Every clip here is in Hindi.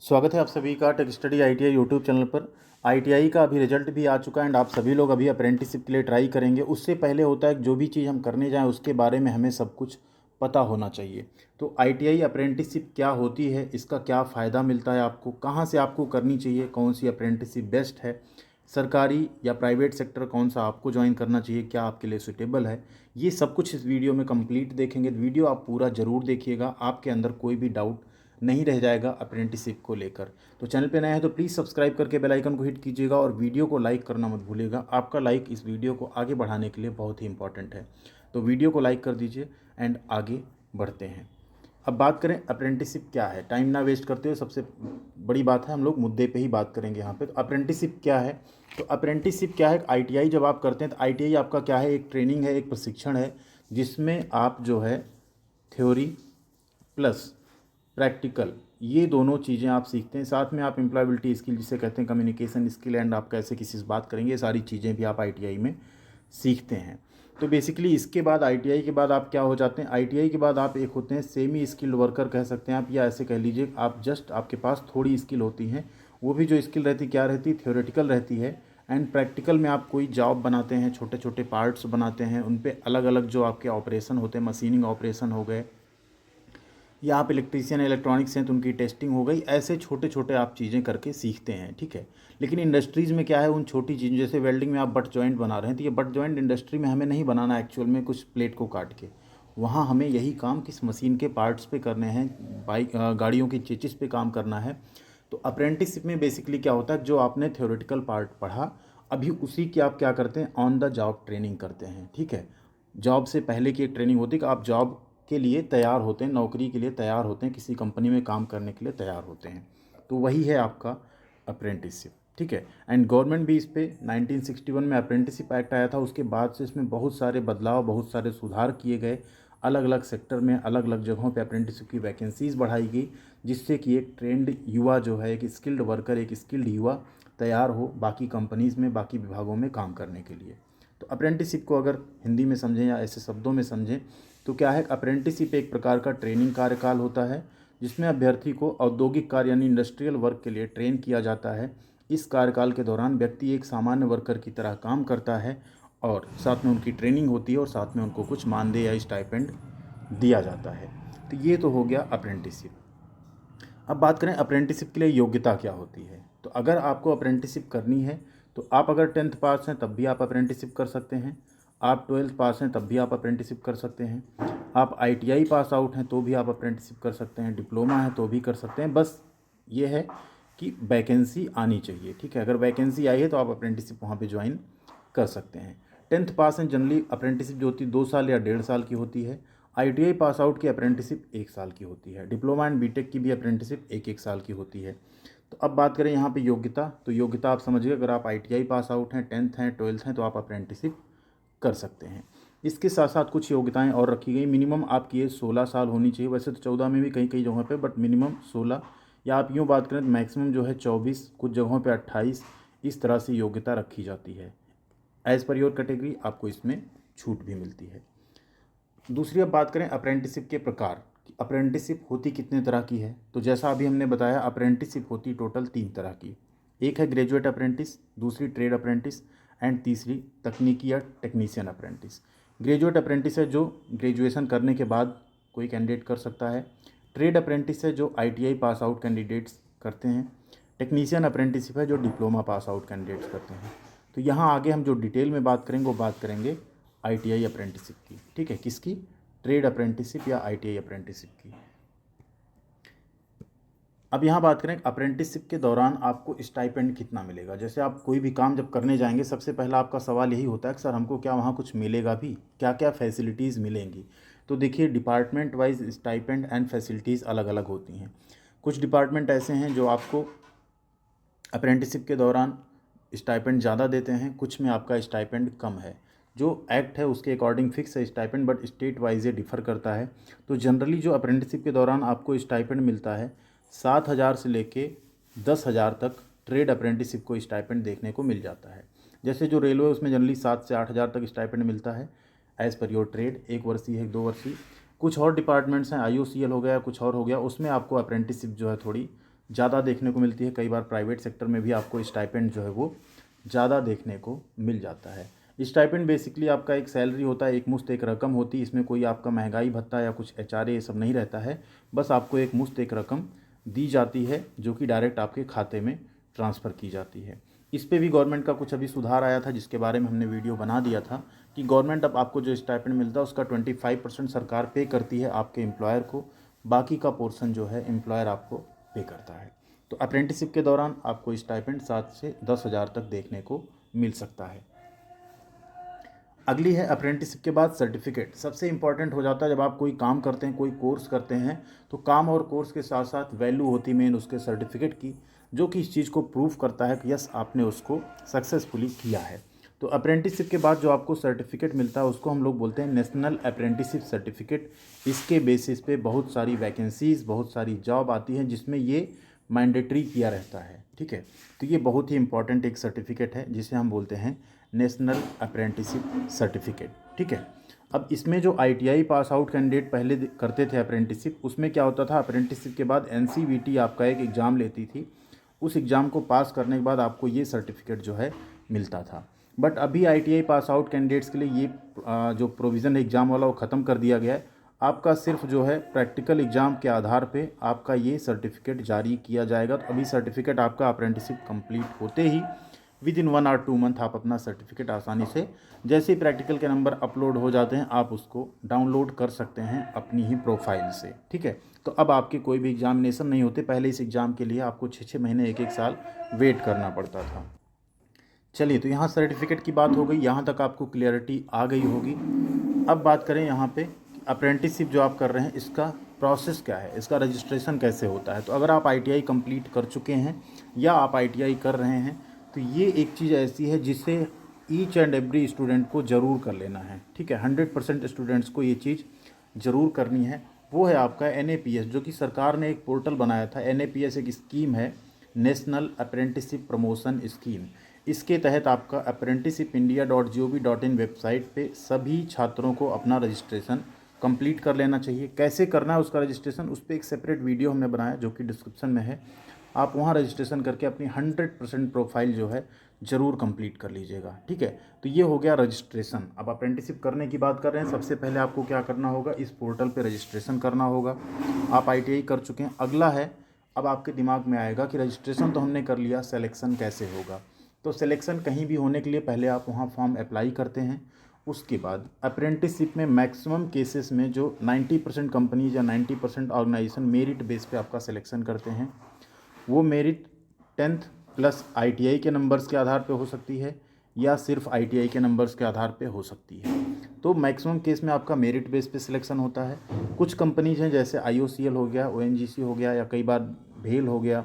स्वागत है आप सभी का tech study ITI YouTube channel पर। आईटीआई का अभी रिजल्ट भी आ चुका है एंड आप सभी लोग अभी अप्रेंटिसशिप के लिए ट्राई करेंगे। उससे पहले होता है कि जो भी चीज़ हम करने जाएं उसके बारे में हमें सब कुछ पता होना चाहिए। तो आईटीआई अप्रेंटिसशिप क्या होती है, इसका क्या फ़ायदा मिलता है आपको, कहाँ से आपको करनी चाहिए, कौन सी अप्रेंटिसशिप बेस्ट है, सरकारी या प्राइवेट सेक्टर कौन सा आपको ज्वाइन करना चाहिए, क्या आपके लिए सुटेबल है, ये सब कुछ इस वीडियो में कंप्लीट देखेंगे। तो वीडियो आप पूरा ज़रूर देखिएगा, आपके अंदर कोई भी डाउट नहीं रह जाएगा अप्रेंटिसशिप को लेकर। तो चैनल पे नए हैं तो प्लीज़ सब्सक्राइब करके बेल आइकन को हिट कीजिएगा और वीडियो को लाइक करना मत भूलिएगा। आपका लाइक इस वीडियो को आगे बढ़ाने के लिए बहुत ही इंपॉर्टेंट है। तो वीडियो को लाइक कर दीजिए एंड आगे बढ़ते हैं। अब बात करें अप्रेंटिसशिप क्या है। टाइम ना वेस्ट करते हुए सबसे बड़ी बात है, हम लोग मुद्दे पे ही बात करेंगे यहाँ पे। तो अप्रेंटिसशिप क्या है, तो अप्रेंटिसशिप क्या है, आईटीआई जब आप करते हैं तो आईटीआई आपका क्या है, एक ट्रेनिंग है, एक प्रशिक्षण है, जिसमें आप जो है थ्योरी प्लस प्रैक्टिकल ये दोनों चीज़ें आप सीखते हैं। साथ में आप एम्प्लॉयबिलिटी स्किल जिसे कहते हैं, कम्युनिकेशन स्किल एंड आप कैसे किसी से बात करेंगे, ये सारी चीज़ें भी आप आईटीआई में सीखते हैं। तो बेसिकली इसके बाद आईटीआई के बाद आप क्या हो जाते हैं, आईटीआई के बाद आप एक होते हैं सेमी स्किल्ड वर्कर कह सकते हैं आप, या ऐसे कह लीजिए आप जस्ट आपके पास थोड़ी स्किल होती हैं। वो भी जो स्किल रहती क्या रहती, थ्योरेटिकल रहती है एंड प्रैक्टिकल में आप कोई जॉब बनाते हैं, छोटे छोटे पार्ट्स बनाते हैं, उन पर अलग अलग जो आपके ऑपरेशन होते हैं, मशीनिंग ऑपरेशन हो गए, या आप इलेक्ट्रीशियन इलेक्ट्रॉनिक्स हैं तो उनकी टेस्टिंग हो गई, ऐसे छोटे छोटे आप चीज़ें करके सीखते हैं। ठीक है, लेकिन इंडस्ट्रीज़ में क्या है, उन छोटी चीज़ों जैसे वेल्डिंग में आप बट जॉइंट बना रहे हैं तो ये बट जॉइंट इंडस्ट्री में हमें नहीं बनाना एक्चुअल में कुछ प्लेट को काट के, वहाँ हमें यही काम किस मशीन के पार्ट्स पे करने हैं, बाइक गाड़ियों की चेचिस पे काम करना है। तो अप्रेंटिसशिप में बेसिकली क्या होता है, जो आपने थ्योरेटिकल पार्ट पढ़ा अभी उसी की आप क्या करते हैं, ऑन द जॉब ट्रेनिंग करते हैं। ठीक है, जॉब से पहले की एक ट्रेनिंग होती है कि आप जॉब के लिए तैयार होते हैं, नौकरी के लिए तैयार होते हैं, किसी कंपनी में काम करने के लिए तैयार होते हैं। तो वही है आपका अप्रेंटिसशिप। ठीक है, एंड गवर्नमेंट भी इस पे 1961 में अप्रेंटिसशिप एक्ट आया था, उसके बाद से इसमें बहुत सारे बदलाव, बहुत सारे सुधार किए गए। अलग अलग सेक्टर में अलग अलग जगहों पे अप्रेंटिसशिप की वैकेंसीज़ बढ़ाई गई, जिससे कि एक ट्रेंड युवा जो है, एक स्किल्ड वर्कर, एक स्किल्ड युवा तैयार हो बाकी कंपनीज़ में, बाकी विभागों में काम करने के लिए। तो अप्रेंटिसशिप को अगर हिंदी में समझें या ऐसे शब्दों में समझें तो क्या है, अप्रेंटिसशिप एक प्रकार का ट्रेनिंग कार्यकाल होता है जिसमें अभ्यर्थी को औद्योगिक कार्य यानी इंडस्ट्रियल वर्क के लिए ट्रेन किया जाता है। इस कार्यकाल के दौरान व्यक्ति एक सामान्य वर्कर की तरह काम करता है और साथ में उनकी ट्रेनिंग होती है और साथ में उनको कुछ मानदेय या स्टाइपेंड दिया जाता है। तो ये तो हो गया अप्रेंटिसशिप। अब बात करें अप्रेंटिसशिप के लिए योग्यता क्या होती है। तो अगर आपको अप्रेंटिसशिप करनी है तो आप अगर 10th पास हैं तब भी आप अप्रेंटिसशिप कर सकते हैं, आप 12th पास हैं तब भी आप अप्रेंटिसशिप कर सकते हैं, आप आईटीआई पास आउट हैं तो भी आप अप्रेंटिसशिप कर सकते हैं, डिप्लोमा है तो भी कर सकते हैं। बस ये है कि वैकेंसी आनी चाहिए। ठीक है, अगर वैकेंसी आई है तो आप अप्रेंटिसशिप वहाँ पे ज्वाइन कर सकते हैं। 10th पास हैं जनरली अप्रेंटिसशिप जो होती है 2 साल या 1.5 साल की होती है। आईटीआई पास आउट की अप्रेंटिसशिप 1 साल की होती है। डिप्लोमा एंड बीटेक की भी अप्रेंटिसशिप 1-1 साल की होती है। तो अब बात करें यहाँ पे योग्यता, तो योग्यता आप समझिए, अगर आप आईटीआई पास आउट हैं, 10th हैं, 12th हैं तो आप अप्रेंटिसशिप कर सकते हैं। इसके साथ साथ कुछ योग्यताएं और रखी गई। मिनिमम आपकी एज 16 साल होनी चाहिए, वैसे तो 14 में भी कई कई जगहों पे, बट मिनिमम 16, या आप यूँ बात करें तो मैक्सिमम जो है 24, कुछ जगहों पे 28, इस तरह से योग्यता रखी जाती है। एज़ पर योर कैटेगरी आपको इसमें छूट भी मिलती है। दूसरी अब बात करें अप्रेंटिसशिप के प्रकार, अप्रेंटिसशिप होती कितने तरह की है। तो जैसा अभी हमने बताया अप्रेंटिसशिप होती टोटल 3 तरह की। एक है ग्रेजुएट अप्रेंटिस, दूसरी ट्रेड अप्रेंटिस एंड तीसरी तकनीकी या टेक्नीशियन अप्रेंटिस। ग्रेजुएट अप्रेंटिस है जो ग्रेजुएशन करने के बाद कोई कैंडिडेट कर सकता है। ट्रेड अप्रेंटिस है जो आईटीआई पास आउट कैंडिडेट्स करते हैं। टेक्नीशियन अप्रेंटिसशिप है जो डिप्लोमा पास आउट कैंडिडेट्स करते हैं। तो यहाँ आगे हम जो डिटेल में बात करेंगे वो बात करेंगे आईटीआई अप्रेंटिसशिप की। ठीक है, किसकी, ट्रेड अप्रेंटिसशिप या आईटीआई अप्रेंटिसशिप की। अब यहाँ बात करें अप्रेंटिसशिप के दौरान आपको स्टाइपेंड कितना मिलेगा। जैसे आप कोई भी काम जब करने जाएंगे सबसे पहला आपका सवाल यही होता है कि सर हमको क्या वहाँ कुछ मिलेगा भी, क्या क्या फैसिलिटीज़ मिलेंगी। तो देखिए department wise stipend and facilities अलग अलग होती हैं। कुछ डिपार्टमेंट ऐसे हैं जो आपको अप्रेंटिसशिप के दौरान स्टाइपेंड ज़्यादा देते हैं, कुछ में आपका स्टाइपेंड कम है। जो एक्ट है उसके अकॉर्डिंग फिक्स है स्टाइपेंड, बट स्टेट वाइज ये डिफ़र करता है। तो जनरली जो अप्रेंटिसशिप के दौरान आपको स्टाइपेंड मिलता है 7,000 से लेके 10,000 तक ट्रेड अप्रेंटिसशिप को स्टाइपेंड देखने को मिल जाता है। जैसे जो रेलवे उसमें जनरली 7 से 8,000 तक स्टाइपेंड मिलता है एज़ पर योर ट्रेड, 1 वर्षीय है 2 वर्षीय। कुछ और डिपार्टमेंट्स हैं, आईओसीएल हो गया, कुछ और हो गया, उसमें आपको अप्रेंटिसशिप जो है थोड़ी ज़्यादा देखने को मिलती है। कई बार प्राइवेट सेक्टर में भी आपको स्टाइपेंड जो है वो ज़्यादा देखने को मिल जाता है। स्टाइपेंड बेसिकली आपका एक सैलरी होता है, एक मुश्त एक रकम होती है। इसमें कोई आपका महंगाई भत्ता या कुछ एचआरए ये सब नहीं रहता है। बस आपको एक मुश्त एक रकम दी जाती है जो कि डायरेक्ट आपके खाते में ट्रांसफ़र की जाती है। इस पे भी गवर्नमेंट का कुछ अभी सुधार आया था, जिसके बारे में हमने वीडियो बना दिया था कि गवर्नमेंट अब आपको जो स्टाइपेंड मिलता है उसका 25% सरकार पे करती है आपके एम्प्लॉयर को, बाकी का पोर्शन जो है एम्प्लॉयर आपको पे करता है। तो अप्रेंटिसशिप के दौरान आपको स्टाइपेंड 7 से 10 हज़ार तक देखने को मिल सकता है। अगली है अप्रेंटिसशिप के बाद सर्टिफिकेट। सबसे इंपॉर्टेंट हो जाता है जब आप कोई काम करते हैं, कोई कोर्स करते हैं, तो काम और कोर्स के साथ साथ वैल्यू होती मेन उसके सर्टिफिकेट की, जो कि इस चीज़ को प्रूव करता है कि यस आपने उसको सक्सेसफुली किया है। तो अप्रेंटिसशिप के बाद जो आपको सर्टिफिकेट मिलता है उसको हम लोग बोलते हैं नेशनल अप्रेंटिसशिप सर्टिफिकेट। इसके बेसिस पे बहुत सारी वैकेंसीज़, बहुत सारी जॉब आती हैं जिसमें ये मैंडेटरी किया रहता है। ठीक है, तो ये बहुत ही इंपॉर्टेंट एक सर्टिफिकेट है जिसे हम बोलते हैं नेशनल अप्रेंटिसशिप सर्टिफिकेट। ठीक है, अब इसमें जो आईटीआई पास आउट कैंडिडेट पहले करते थे अप्रेंटिसशिप, उसमें क्या होता था, अप्रेंटिसशिप के बाद एनसीवीटी आपका एक एग्ज़ाम लेती थी। उस एग्ज़ाम को पास करने के बाद आपको ये सर्टिफिकेट जो है मिलता था। बट अभी आईटीआई पास आउट कैंडिडेट्स के लिए ये जो प्रोविज़न एग्ज़ाम वाला वो ख़त्म कर दिया गया है। आपका सिर्फ जो है प्रैक्टिकल एग्ज़ाम के आधार पे आपका ये सर्टिफिकेट जारी किया जाएगा। तो अभी सर्टिफिकेट आपका अप्रेंटिसशिप कंप्लीट होते ही विद इन 1 और 2 मंथ आप अपना सर्टिफिकेट आसानी से, जैसे ही प्रैक्टिकल के नंबर अपलोड हो जाते हैं, आप उसको डाउनलोड कर सकते हैं अपनी ही प्रोफाइल से। ठीक है, तो अब आपके कोई भी एग्जामिनेशन नहीं होते। पहले इस एग्ज़ाम के लिए आपको 6-6 महीने 1-1 साल वेट करना पड़ता था। चलिए, तो यहाँ सर्टिफिकेट की बात हो गई, यहाँ तक आपको क्लियरिटी आ गई होगी। अब बात करें यहाँ पे अप्रेंटिसशिप जो आप कर रहे हैं इसका प्रोसेस क्या है, इसका रजिस्ट्रेशन कैसे होता है। तो अगर आप आईटीआई कंप्लीट कर चुके हैं या आप आईटीआई कर रहे हैं, तो ये एक चीज़ ऐसी है जिसे ईच एंड एवरी स्टूडेंट को ज़रूर कर लेना है। ठीक है, 100% स्टूडेंट्स को ये चीज़ ज़रूर करनी है। वो है आपका NAPS, जो कि सरकार ने एक पोर्टल बनाया था। NAPS एक स्कीम है, नेशनल अप्रेंटिसशिप प्रमोशन स्कीम। इसके तहत आपका apprenticeshipindia.gov.in वेबसाइट पे सभी छात्रों को अपना रजिस्ट्रेशन कंप्लीट कर लेना चाहिए। कैसे करना है उसका रजिस्ट्रेशन, उस पर एक सेपरेट वीडियो हमने बनाया जो कि डिस्क्रिप्शन में है। आप वहाँ रजिस्ट्रेशन करके अपनी 100% प्रोफाइल जो है ज़रूर कंप्लीट कर लीजिएगा। ठीक है, तो ये हो गया रजिस्ट्रेशन। अब अप्रेंटिसशिप करने की बात कर रहे हैं, सबसे पहले आपको क्या करना होगा, इस पोर्टल पे रजिस्ट्रेशन करना होगा। आप आईटीआई कर चुके हैं, अगला है अब आपके दिमाग में आएगा कि रजिस्ट्रेशन तो हमने कर लिया, सिलेक्शन कैसे होगा। तो सिलेक्शन कहीं भी होने के लिए पहले आप वहाँ फॉर्म अप्लाई करते हैं। उसके बाद अप्रेंटिसशिप में मैक्सिमम केसेस में जो 90% कंपनीज या 90% ऑर्गेनाइजेशन मेरिट बेस पे आपका सिलेक्शन करते हैं, वो मेरिट 10th प्लस आईटीआई के नंबर्स के आधार पे हो सकती है या सिर्फ आईटीआई के नंबर्स के आधार पे हो सकती है। तो मैक्सिमम केस में आपका मेरिट बेस पे सिलेक्शन होता है। कुछ कंपनीज हैं जैसे IOCL हो गया, ONGC हो गया, या कई बार भेल हो गया,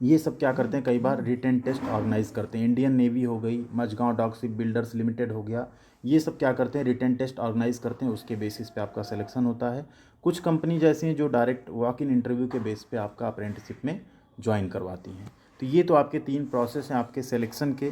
ये सब क्या करते हैं, कई बार रिटन टेस्ट ऑर्गेनाइज करते हैं। इंडियन नेवी हो गई, Mazagon Dock Ship Builders Limited हो गया, ये सब क्या करते हैं, रिटन टेस्ट ऑर्गेनाइज करते हैं। उसके बेसिस पे आपका सिलेक्शन होता है। कुछ कंपनी जैसी हैं जो डायरेक्ट वॉक इन इंटरव्यू के बेस पे आपका अप्रेंटिसशिप में ज्वाइन करवाती हैं। तो ये तो आपके 3 प्रोसेस हैं आपके सिलेक्शन के।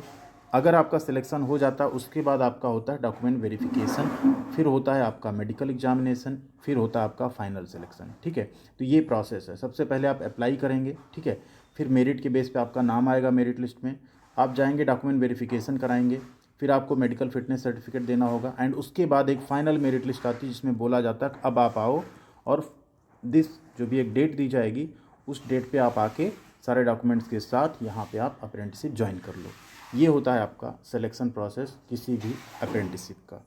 अगर आपका सिलेक्शन हो जाता है उसके बाद आपका होता है डॉक्यूमेंट वेरिफिकेशन, फिर होता है आपका मेडिकल एग्जामिनेशन, फिर होता है आपका फाइनल सिलेक्शन। ठीक है, तो ये प्रोसेस है। सबसे पहले आप अप्लाई करेंगे, ठीक है, फिर मेरिट के बेस पे आपका नाम आएगा मेरिट लिस्ट में, आप जाएंगे डॉक्यूमेंट वेरिफिकेशन कराएंगे, फिर आपको मेडिकल फिटनेस सर्टिफिकेट देना होगा, एंड उसके बाद एक फाइनल मेरिट लिस्ट आती है जिसमें बोला जाता है अब आप आओ, और जो भी एक डेट दी जाएगी उस डेट पे आप आके सारे डॉक्यूमेंट्स के साथ यहाँ पे आप अप्रेंटिसशिप ज्वाइन कर लो। ये होता है आपका सिलेक्शन प्रोसेस किसी भी अप्रेंटिसशिप का।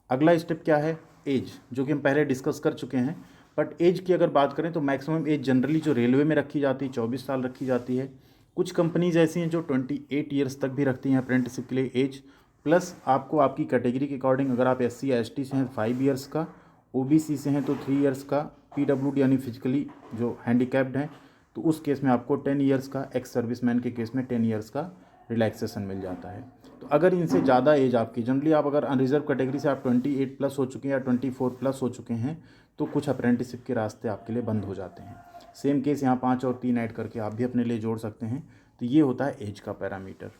अगला स्टेप क्या है, एज, जो कि हम पहले डिस्कस कर चुके हैं। बट एज की अगर बात करें तो मैक्सिमम एज जनरली जो रेलवे में रखी जाती है 24 साल रखी जाती है। कुछ कंपनीज ऐसी हैं जो 28 ईयर्स तक भी रखती हैं अप्रेंटिसशिप के लिए एज, प्लस आपको आपकी कैटेगरी के अकॉर्डिंग, अगर आप SC या ST से हैं 5 ईयर्स का, OBC से हैं तो 3 ईयर्स का, PWD यानी फिजिकली जो हैंडीकैप्ड हैं तो उस केस में आपको 10 ईयर्स का, एक्स सर्विसमैन के केस में 10 ईयर्स का रिलैक्सेशन मिल जाता है। तो अगर इनसे ज़्यादा एज आपकी, जनरली आप अगर अनरिजर्व कैटेगरी से आप 28 प्लस हो चुके हैं या 24 प्लस हो चुके हैं, तो कुछ अप्रेंटिसशिप के रास्ते आपके लिए बंद हो जाते हैं। सेम केस यहाँ 5 और 3 ऐड करके आप भी अपने लिए जोड़ सकते हैं। तो ये होता है एज का पैरामीटर।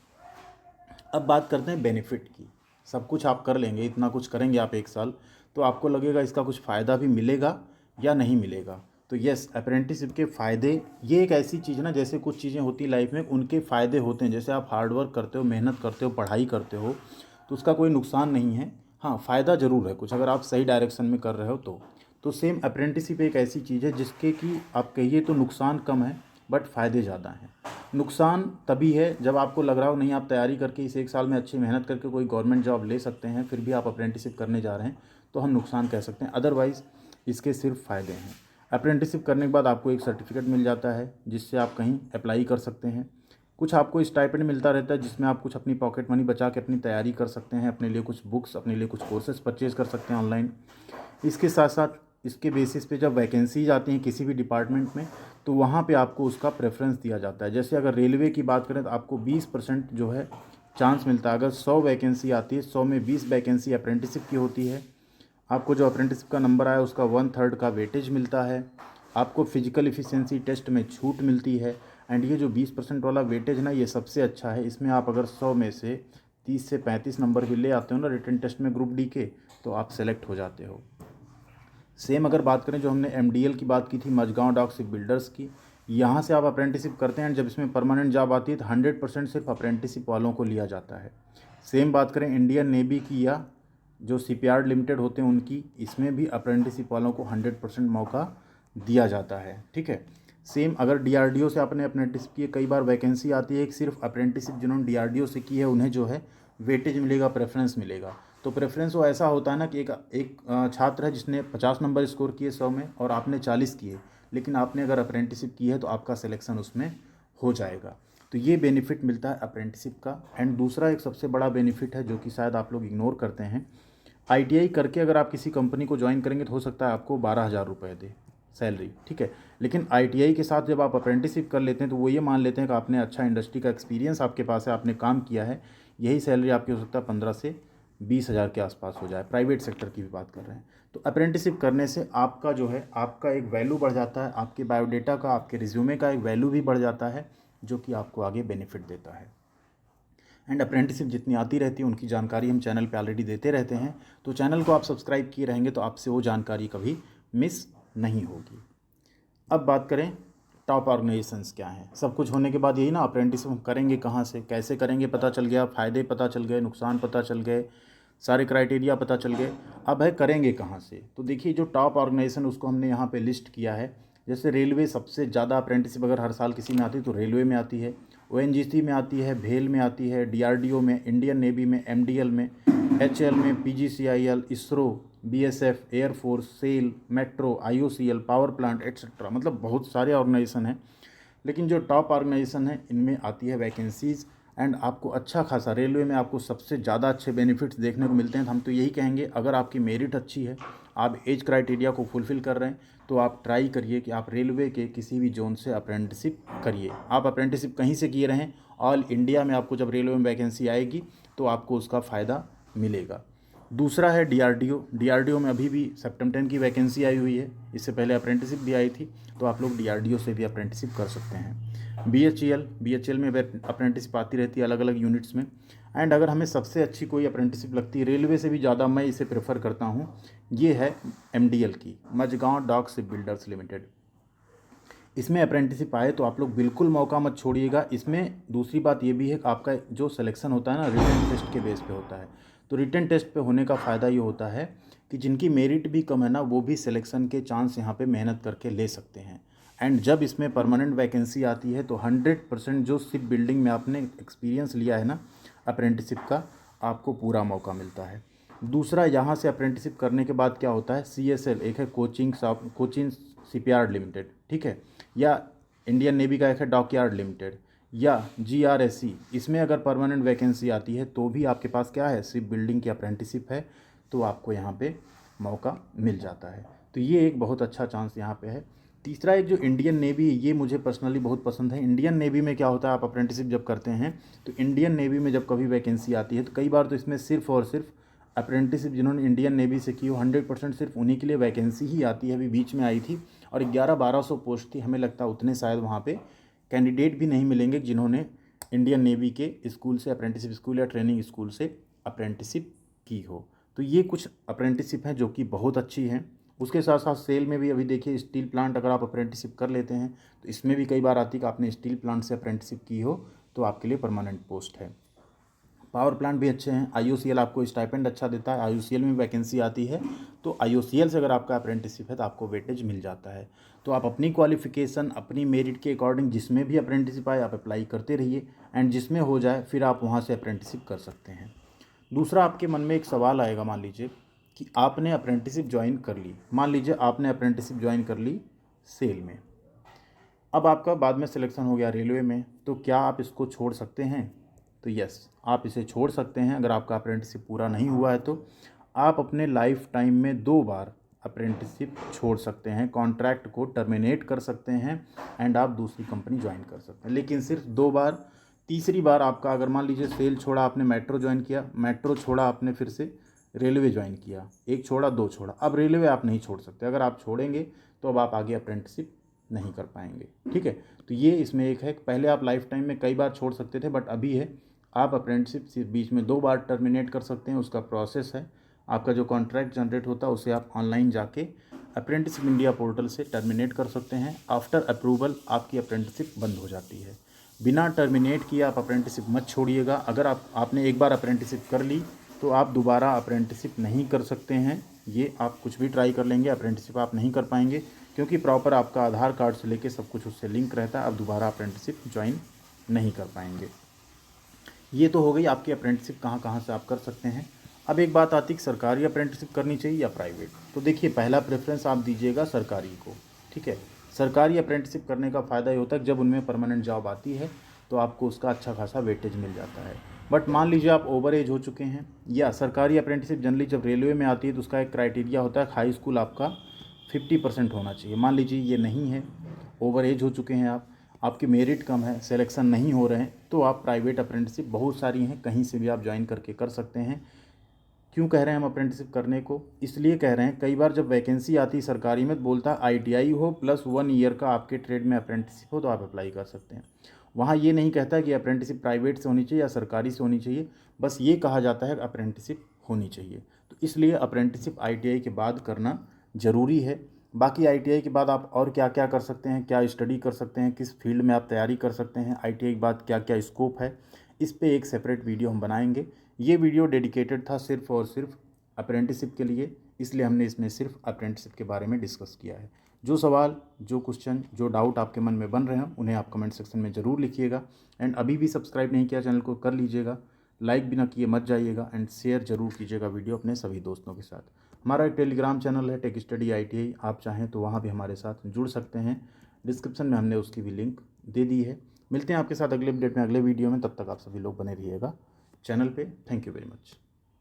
अब बात करते हैं बेनिफिट की। सब कुछ आप कर लेंगे, इतना कुछ करेंगे आप 1 साल, तो आपको लगेगा इसका कुछ फ़ायदा भी मिलेगा या नहीं मिलेगा। तो यस, अप्रेंटिसशिप के फ़ायदे, ये एक ऐसी चीज़ ना, जैसे कुछ चीज़ें होती लाइफ में उनके फ़ायदे होते हैं। जैसे आप हार्ड वर्क करते हो, मेहनत करते हो, पढ़ाई करते हो, तो उसका कोई नुकसान नहीं है। हाँ, फ़ायदा ज़रूर है कुछ, अगर आप सही डायरेक्शन में कर रहे हो तो सेम अप्रेंटिसशिप एक ऐसी चीज़ है जिसके कि आप कहिए तो नुकसान कम है बट फ़ायदे ज़्यादा हैं। नुकसान तभी है जब आपको लग रहा हो नहीं, आप तैयारी करके इस 1 साल में अच्छी मेहनत करके कोई गवर्नमेंट जॉब ले सकते हैं, फिर भी आप अप्रेंटिसशिप करने जा रहे हैं, तो हम नुकसान कह सकते हैं। अदरवाइज़ इसके सिर्फ फ़ायदे हैं। अप्रेंटिसशिप करने के बाद आपको एक सर्टिफिकेट मिल जाता है जिससे आप कहीं अप्लाई कर सकते हैं। कुछ आपको स्टाइपेंड मिलता रहता है जिसमें आप कुछ अपनी पॉकेट मनी बचा के अपनी तैयारी कर सकते हैं, अपने लिए कुछ बुक्स, अपने लिए कुछ कोर्सेज परचेज़ कर सकते हैं ऑनलाइन। इसके साथ साथ इसके बेसिस पे जब वैकेंसीज आती हैं किसी भी डिपार्टमेंट में, तो वहाँ पे आपको उसका प्रेफरेंस दिया जाता है। जैसे अगर रेलवे की बात करें तो आपको 20% जो है चांस मिलता है। अगर 100 वैकेंसी आती है, 100 में 20 वैकेंसी अप्रेंटिसशिप की होती है। आपको जो अप्रेंटिसशिप का नंबर आया उसका 1/3 का वेटेज मिलता है। आपको फिजिकल एफिशिएंसी टेस्ट में छूट मिलती है। एंड ये जो 20% वाला वेटेज ना, ये सबसे अच्छा है। इसमें आप अगर 100 में से 30 से 35 नंबर भी ले आते हो ना रिटन टेस्ट में ग्रुप डी के, तो आप सेलेक्ट हो जाते हो। सेम अगर बात करें जो हमने एमडीएल की बात की थी, मझगांव डॉक शिप बिल्डर्स की, यहाँ से आप अप्रेंटिसशिप करते हैं। जब इसमें परमानेंट जॉब आती है तो 100% सिर्फ अप्रेंटिसशिप वालों को लिया जाता है। सेम बात करें इंडियन नेवी की या जो शिपयार्ड लिमिटेड होते हैं उनकी, इसमें भी अप्रेंटिसशिप वालों को 100% मौका दिया जाता है। ठीक है। सेम अगर डीआरडीओ से आपने अप्रेंटिसशिप की, कई बार वैकेंसी आती है कि सिर्फ अप्रेंटिसशिप जिन्होंने डीआरडीओ से की है उन्हें जो है वेटेज मिलेगा, प्रेफरेंस मिलेगा। तो प्रेफरेंस वो ऐसा होता है ना कि एक छात्र है जिसने 50 नंबर स्कोर किए 100 में और आपने 40 किए, लेकिन आपने अगर अप्रेंटिसशिप की है तो आपका सिलेक्शन उसमें हो जाएगा। तो ये बेनिफिट मिलता है अप्रेंटिसशिप का। एंड दूसरा एक सबसे बड़ा बेनिफिट है जो कि शायद आप लोग इग्नोर करते हैं, आईटीआई करके अगर आप किसी कंपनी को ज्वाइन करेंगे तो हो सकता है आपको 12,000 रुपये दे सैलरी। ठीक है। लेकिन आईटीआई के साथ जब आप अप्रेंटिसशिप कर लेते हैं तो वो ये मान लेते हैं कि आपने अच्छा इंडस्ट्री का एक्सपीरियंस आपके पास है, आपने काम किया है, यही सैलरी आपकी हो सकता है 15 से 20,000 के आसपास हो जाए। प्राइवेट सेक्टर की भी बात कर रहे हैं। तो अप्रेंटिसशिप करने से आपका जो है आपका एक वैल्यू बढ़ जाता है, आपके बायोडेटा का, आपके रिज्यूमे का एक वैल्यू भी बढ़ जाता है, जो कि आपको आगे बेनिफिट देता है। एंड अप्रेंटिसशिप जितनी आती रहती है उनकी जानकारी हम चैनल पे ऑलरेडी देते रहते हैं। तो चैनल को आप सब्सक्राइब किए रहेंगे तो आपसे वो जानकारी कभी मिस नहीं होगी। अब बात करें टॉप ऑर्गेनाइजेशंस क्या हैं। सब कुछ होने के बाद यही ना, अप्रेंटिसशिप हम करेंगे कहाँ से, कैसे करेंगे, पता चल गया, फ़ायदे पता चल गए, नुकसान पता चल गए, सारे क्राइटेरिया पता चल गए। अब है करेंगे कहाँ से। तो देखिए जो टॉप ऑर्गेनाइजेशन उसको हमने यहाँ पे लिस्ट किया है। जैसे रेलवे सबसे ज़्यादा अप्रेंटिसशिप अगर हर साल किसी में आती है तो रेलवे में आती है, ओएनजीसी में आती है, भेल में आती है, डीआरडीओ में, इंडियन नेवी में, एमडीएल में, एचएएल में, PGCIL, ISRO, BSF, air force, SAIL, metro, IOCL, power plant et cetera. मतलब बहुत सारे ऑर्गेनाइजेशन हैं। लेकिन जो टॉप ऑर्गेनाइजेशन है इनमें आती है वैकेंसीज़। एंड आपको अच्छा खासा रेलवे में आपको सबसे ज़्यादा अच्छे बेनिफिट्स देखने को मिलते हैं। तो हम तो यही कहेंगे, अगर आपकी मेरिट अच्छी है, आप एज क्राइटेरिया को फुलफ़िल कर रहे हैं, तो आप ट्राई करिए कि आप रेलवे के किसी भी जोन से अप्रेंटिसशिप करिए। आप अप्रेंटिसशिप कहीं से किए रहें, ऑल इंडिया में आपको जब रेलवे में वैकेंसी आएगी तो आपको उसका फ़ायदा मिलेगा। दूसरा है डीआरडीओ। डीआरडीओ में अभी भी सेप्टेम्बर 10 की वैकेंसी आई हुई है, इससे पहले अप्रेंटिसशिप भी आई थी, तो आप लोग डीआरडीओ से भी अप्रेंटिसशिप कर सकते हैं। बीएचईएल में अप्रेंटिसशिप आती रहती है अलग अलग यूनिट्स में। एंड अगर हमें सबसे अच्छी कोई अप्रेंटिसशिप लगती है, रेलवे से भी ज़्यादा मैं इसे प्रेफर करता हूँ, ये है एमडीएल की, Mazagon Dock Ship Builders Limited. इसमें अप्रेंटिसशिप आए तो आप लोग बिल्कुल मौका मत छोड़िएगा। इसमें दूसरी बात ये भी है कि आपका जो सिलेक्शन होता है ना, रिटन टेस्ट के बेस पे होता है। तो रिटन टेस्ट पे होने का फ़ायदा ये होता है कि जिनकी मेरिट भी कम है ना, वो भी सिलेक्शन के चांस यहाँ पे मेहनत करके ले सकते हैं। एंड जब इसमें परमानेंट वैकेंसी आती है तो 100% जो शिप बिल्डिंग में आपने एक्सपीरियंस लिया है ना अप्रेंटिसशिप का, आपको पूरा मौका मिलता है। दूसरा, यहाँ से अप्रेंटिसशिप करने के बाद क्या होता है, CSL एक है, कोचिंग शिपयार्ड लिमिटेड, ठीक है, या इंडियन नेवी का एक है डॉकयार्ड लिमिटेड, या GRSE। इसमें अगर परमानेंट वैकेंसी आती है तो भी आपके पास क्या है, शिप बिल्डिंग की अप्रेंटिसशिप है, तो आपको यहाँ पे मौका मिल जाता है। तो ये एक बहुत अच्छा चांस यहाँ पे है। तीसरा एक जो इंडियन नेवी, ये मुझे पर्सनली बहुत पसंद है। इंडियन नेवी में क्या होता है, आप अप्रेंटिसशिप जब करते हैं तो इंडियन नेवी में जब कभी वैकेंसी आती है तो कई बार तो इसमें सिर्फ और सिर्फ अप्रेंटिसशिप जिन्होंने इंडियन नेवी से की हो 100% सिर्फ उन्हीं के लिए वैकेंसी ही आती है। अभी बीच में आई थी और 1100-1200 पोस्ट थी। हमें लगता है उतने शायद वहाँ पे कैंडिडेट भी नहीं मिलेंगे जिन्होंने इंडियन नेवी के स्कूल से, अप्रेंटिसशिप स्कूल या ट्रेनिंग स्कूल से अप्रेंटिसशिप की हो। तो ये कुछ अप्रेंटिसशिप हैं जो कि बहुत अच्छी हैं। उसके साथ साथ सेल में भी अभी देखिए स्टील प्लांट अगर आप अप्रेंटिसशिप कर लेते हैं तो इसमें भी कई बार आती है कि आपने स्टील प्लांट से अप्रेंटिसशिप की हो तो आपके लिए परमानेंट पोस्ट है। पावर प्लांट भी अच्छे हैं। IOCL आपको स्टाइपेंड अच्छा देता है, IOCL में वैकेंसी आती है तो IOCL से अगर आपका अप्रेंटिसशिप है तो आपको वेटेज मिल जाता है। तो आप अपनी क्वालिफिकेशन अपनी मेरिट के अकॉर्डिंग जिसमें भी अप्रेंटिसशिप आए आप अप्लाई करते रहिए एंड जिसमें हो जाए फिर आप वहाँ से अप्रेंटिसशिप कर सकते हैं। दूसरा आपके मन में एक सवाल आएगा, मान लीजिए कि आपने अप्रेंटिसशिप ज्वाइन कर ली, मान लीजिए आपने अप्रेंटिसशिप ज्वाइन कर ली सेल में, अब आपका बाद में सिलेक्शन हो गया रेलवे में, तो क्या आप इसको छोड़ सकते हैं? तो यस, आप इसे छोड़ सकते हैं। अगर आपका अप्रेंटिसशिप पूरा नहीं हुआ है तो आप अपने लाइफ टाइम में 2 बार अप्रेंटिसशिप छोड़ सकते हैं, कॉन्ट्रैक्ट को टर्मिनेट कर सकते हैं एंड आप दूसरी कंपनी ज्वाइन कर सकते हैं, लेकिन सिर्फ 2 बार। तीसरी बार आपका अगर मान लीजिए सेल छोड़ा आपने मेट्रो ज्वाइन किया, मेट्रो छोड़ा आपने फिर से रेलवे ज्वाइन किया, 1 छोड़ा 2 छोड़ा, अब रेलवे आप नहीं छोड़ सकते। अगर आप छोड़ेंगे तो अब आप आगे अप्रेंटिसशिप नहीं कर पाएंगे। ठीक है, तो ये इसमें एक है, पहले आप लाइफ टाइम में कई बार छोड़ सकते थे बट अभी है आप अप्रेंटिसशिप बीच में 2 बार टर्मिनेट कर सकते हैं। उसका प्रोसेस है, आपका जो कॉन्ट्रैक्ट जनरेट होता है उसे आप ऑनलाइन जाके अप्रेंटिसशिप इंडिया पोर्टल से टर्मिनेट कर सकते हैं। आफ्टर अप्रूवल आपकी अप्रेंटिसशिप बंद हो जाती है। बिना टर्मिनेट किए आप अप्रेंटिसशिप मत छोड़िएगा। अगर आपने एक बार अप्रेंटिसशिप कर ली तो आप दोबारा अप्रेंटिसशिप नहीं कर सकते हैं। ये आप कुछ भी ट्राई कर लेंगे, अप्रेंटिसशिप आप नहीं कर पाएंगे क्योंकि प्रॉपर आपका आधार कार्ड से लेके सब कुछ उससे लिंक रहता है। आप दोबारा अप्रेंटिसशिप ज्वाइन नहीं कर पाएंगे। ये तो हो गई आपकी अप्रेंटिसशिप कहाँ कहाँ से आप कर सकते हैं। अब एक बात आती है कि सरकारी अप्रेंटिसशिप करनी चाहिए या प्राइवेट। तो देखिए पहला प्रेफरेंस आप दीजिएगा सरकारी को। ठीक है, सरकारी अप्रेंटिसशिप करने का फ़ायदा ये होता है कि जब उनमें परमानेंट जॉब आती है तो आपको उसका अच्छा खासा वेटेज मिल जाता है। बट मान लीजिए आप ओवर एज हो चुके हैं, या सरकारी अप्रेंटिसशिप जनरली जब रेलवे में आती है तो उसका एक क्राइटेरिया होता है हाई स्कूल आपका 50% होना चाहिए। मान लीजिए ये नहीं है, ओवर एज हो चुके हैं आप, आपकी मेरिट कम है, सिलेक्शन नहीं हो रहे हैं, तो आप प्राइवेट अप्रेंटिसशिप बहुत सारी हैं, कहीं से भी आप ज्वाइन करके कर सकते हैं। क्यों कह रहे हैं हम अप्रेंटिसशिप करने को? इसलिए कह रहे हैं कई बार जब वैकेंसी आती है सरकारी में तो बोलता है ITI हो प्लस 1 ईयर का आपके ट्रेड में अप्रेंटिसशिप हो तो आप अप्लाई कर सकते हैं। वहाँ ये नहीं कहता कि अप्रेंटिसशिप प्राइवेट से होनी चाहिए या सरकारी से होनी चाहिए, बस ये कहा जाता है कि अप्रेंटिसशिप होनी चाहिए। तो इसलिए अप्रेंटिसशिप ITI के बाद करना ज़रूरी है। बाकी ITI के बाद आप और क्या क्या कर सकते हैं, क्या स्टडी कर सकते हैं, किस फील्ड में आप तैयारी कर सकते हैं, ITI के बाद क्या क्या स्कोप है, इस पे एक सेपरेट वीडियो हम बनाएंगे। ये वीडियो डेडिकेटेड था सिर्फ और सिर्फ अप्रेंटिसशिप के लिए, इसलिए हमने इसमें सिर्फ अप्रेंटिसशिप के बारे में डिस्कस किया है। जो सवाल, जो क्वेश्चन, जो डाउट आपके मन में बन रहे हैं उन्हें आप कमेंट सेक्शन में ज़रूर लिखिएगा। एंड अभी भी सब्सक्राइब नहीं किया चैनल को कर लीजिएगा, लाइक भी ना किए मत जाइएगा एंड शेयर ज़रूर कीजिएगा वीडियो अपने सभी दोस्तों के साथ। हमारा एक टेलीग्राम चैनल है टेक स्टडी ITI, आप चाहें तो वहाँ भी हमारे साथ जुड़ सकते हैं। डिस्क्रिप्शन में हमने उसकी भी लिंक दे दी है। मिलते हैं आपके साथ अगले अपडेट में अगले वीडियो में, तब तक आप सभी लोग बने रहिएगा चैनल पे। Thank you very much.